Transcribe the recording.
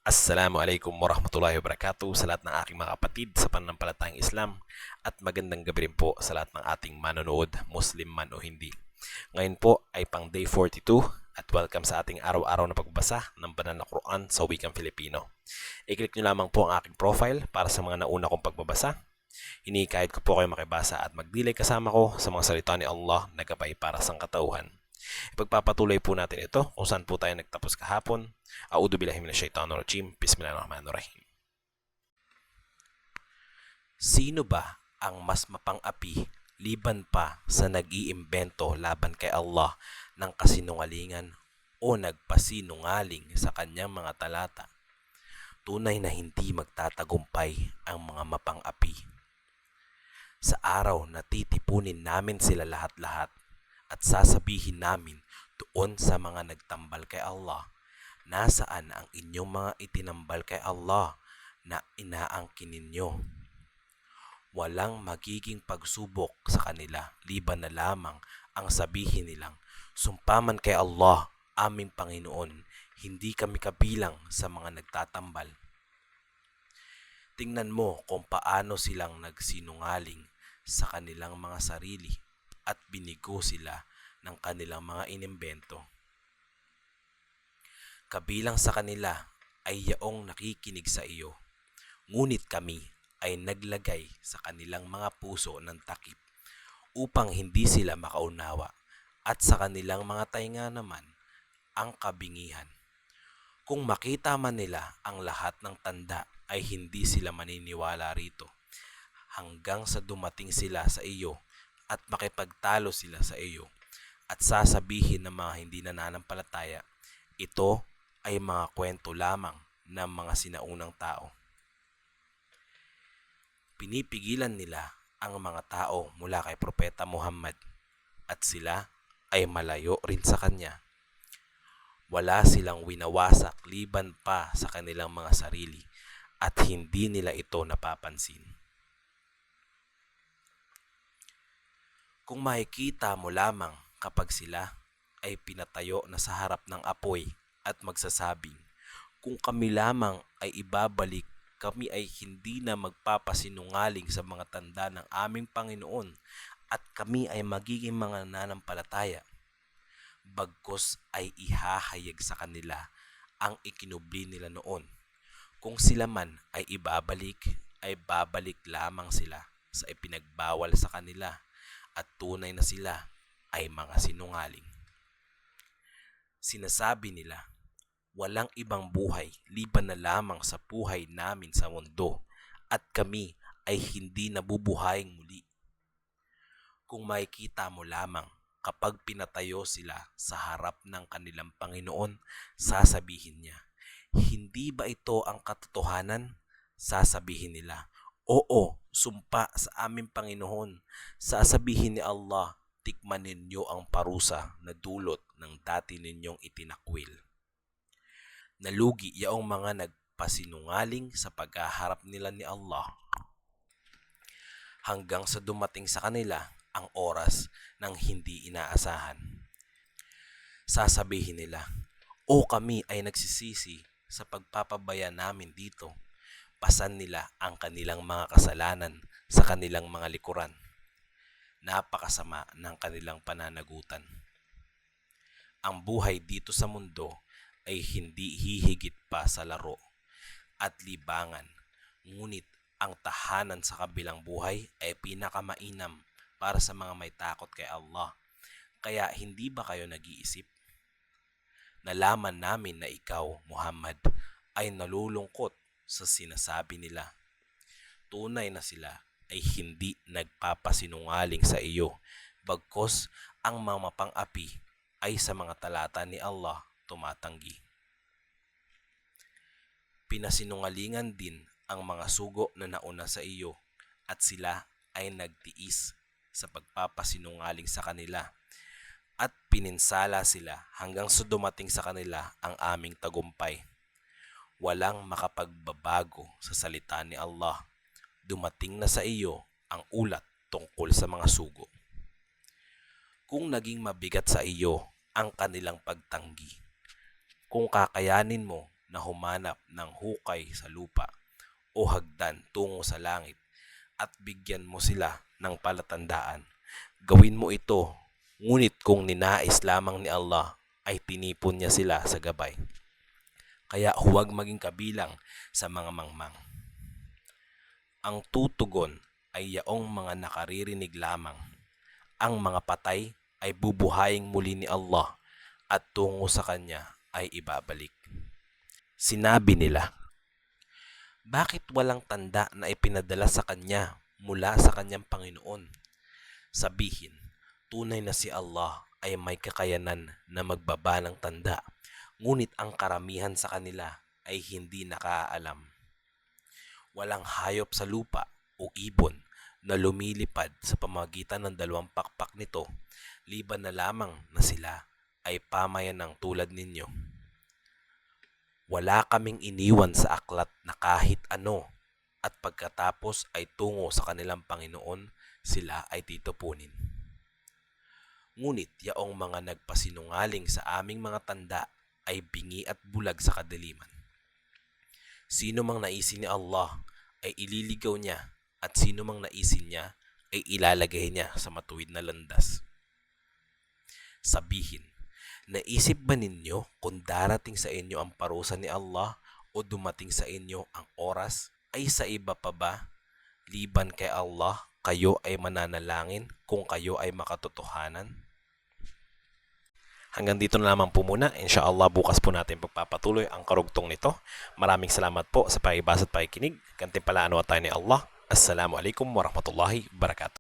Assalamualaikum warahmatullahi wabarakatuh sa lahat ng aking mga kapatid sa pananampalatayang Islam at magandang gabi rin po sa lahat ng ating manonood, Muslim man o hindi. Ngayon po ay pang day 42 at welcome sa ating araw-araw na pagbabasa ng banal na Quran sa wikang Filipino. I-click nyo lamang po ang aking profile para sa mga nauna kong pagbabasa. Hinihikayat ko po kayo makibasa at magdilay kasama ko sa mga salita ni Allah na gabay para sa katauhan. Ipagpapatuloy po natin ito kung saan po tayo nagtapos kahapon. A'udhu billahi minasyaitonirrajim. Bismillahirrahmanirrahim. Sino ba ang mas mapang-api liban pa sa nag-iimbento laban kay Allah ng kasinungalingan o nagpasinungaling sa kanyang mga talata? Tunay na hindi magtatagumpay ang mga mapang-api. Sa araw na titipunin namin sila lahat-lahat at sasabihin namin doon sa mga nagtambal kay Allah, nasaan ang inyong mga itinambal kay Allah na inaangkin ninyo? Walang magiging pagsubok sa kanila liban na lamang ang sabihin nilang, sumpaman kay Allah, aming Panginoon, hindi kami kabilang sa mga nagtatambal. Tingnan mo kung paano silang nagsinungaling sa kanilang mga sarili at binigo sila ng kanilang mga inimbento. Kabilang sa kanila ay yaong nakikinig sa iyo, ngunit kami ay naglagay sa kanilang mga puso ng takip upang hindi sila makaunawa at sa kanilang mga tainga naman ang kabingihan. Kung makita man nila ang lahat ng tanda ay hindi sila maniniwala rito hanggang sa dumating sila sa iyo at makipagtalo sila sa iyo at sasabihin ng mga hindi nananampalataya, ito ay mga kwento lamang ng mga sinaunang tao. Pinipigilan nila ang mga tao mula kay Propeta Muhammad at sila ay malayo rin sa kanya. Wala silang winawasak liban pa sa kanilang mga sarili at hindi nila ito napapansin. Kung makikita mo lamang kapag sila ay pinatayo na sa harap ng apoy at magsasabing, kung kami lamang ay ibabalik, kami ay hindi na magpapasinungaling sa mga tanda ng aming Panginoon at kami ay magiging mga nanampalataya. Bagkus ay ihahayag sa kanila ang ikinubli nila noon. Kung sila man ay ibabalik, ay babalik lamang sila sa ipinagbawal sa kanila at tunay na sila ay mga sinungaling. Sinasabi nila, walang ibang buhay liban na lamang sa buhay namin sa mundo at kami ay hindi nabubuhaying muli. Kung makikita mo lamang kapag pinatayo sila sa harap ng kanilang Panginoon, sasabihin niya, hindi ba ito ang katotohanan? Sasabihin nila, oo, sumpa sa aming Panginoon. Sasabihin ni Allah, tikman ninyo ang parusa na dulot ng dati ninyong itinakwil. Nalugi yaong mga nagpasinungaling sa paghaharap nila ni Allah hanggang sa dumating sa kanila ang oras ng hindi inaasahan. Sasabihin nila, o kami ay nagsisisi sa pagpapabaya namin dito. Pasan nila ang kanilang mga kasalanan sa kanilang mga likuran. Napakasama ng kanilang pananagutan. Ang buhay dito sa mundo ay hindi hihigit pa sa laro at libangan, ngunit ang tahanan sa kabilang buhay ay pinakamainam para sa mga may takot kay Allah. Kaya hindi ba kayo nag-iisip? Nalaman namin na ikaw, Muhammad, ay nalulungkot sa sinasabi nila. Tunay na sila ay hindi nagpapasinungaling sa iyo, bagkos ang mga mapang-api ay sa mga talata ni Allah tumatanggi. Pinasinungalingan din ang mga sugo na nauna sa iyo at sila ay nagtiis sa pagpapasinungaling sa kanila at pininsala sila hanggang sa dumating sa kanila ang aming tagumpay. Walang makapagbabago sa salita ni Allah. Dumating na sa iyo ang ulat tungkol sa mga sugo. Kung naging mabigat sa iyo ang kanilang pagtanggi, kung kakayanin mo na humanap ng hukay sa lupa o hagdan tungo sa langit at bigyan mo sila ng palatandaan. Gawin mo ito, ngunit kung ninais lamang ni Allah ay tinipon niya sila sa gabay. Kaya huwag maging kabilang sa mga mangmang. Ang tutugon ay yaong mga nakaririnig lamang. Ang mga patay ay bubuhayin muli ni Allah at tungo sa Kanya ay ibabalik. Sinabi nila, bakit walang tanda na ipinadala sa Kanya mula sa Kanyang Panginoon? Sabihin, tunay na si Allah ay may kakayanan na magbaba ng tanda, ngunit ang karamihan sa kanila ay hindi nakaalam. Walang hayop sa lupa o ibon na lumilipad sa pamagitan ng dalawang pakpak nito, liban na lamang na sila ay pamayan ng tulad ninyo. Wala kaming iniwan sa aklat na kahit ano, at pagkatapos ay tungo sa kanilang Panginoon sila ay titupunin. Ngunit yaong mga nagpasinungaling sa aming mga tanda ay bingi at bulag sa kadiliman. Sino mang naisin ni Allah ay ililigaw niya, at sino mang naisin niya ay ilalagay niya sa matuwid na landas. Sabihin, naisip ba ninyo kung darating sa inyo ang parusa ni Allah o dumating sa inyo ang oras ay sa iba pa ba? Liban kay Allah, kayo ay mananalangin kung kayo ay makatotohanan? Hanggang dito na lamang po muna. Inshallah bukas po natin pagpapatuloy ang karugtong nito. Maraming salamat po sa pakibasa at pakikinig. Gantimpalaan nawa tayo ni Allah. Assalamualaikum warahmatullahi wabarakatuh.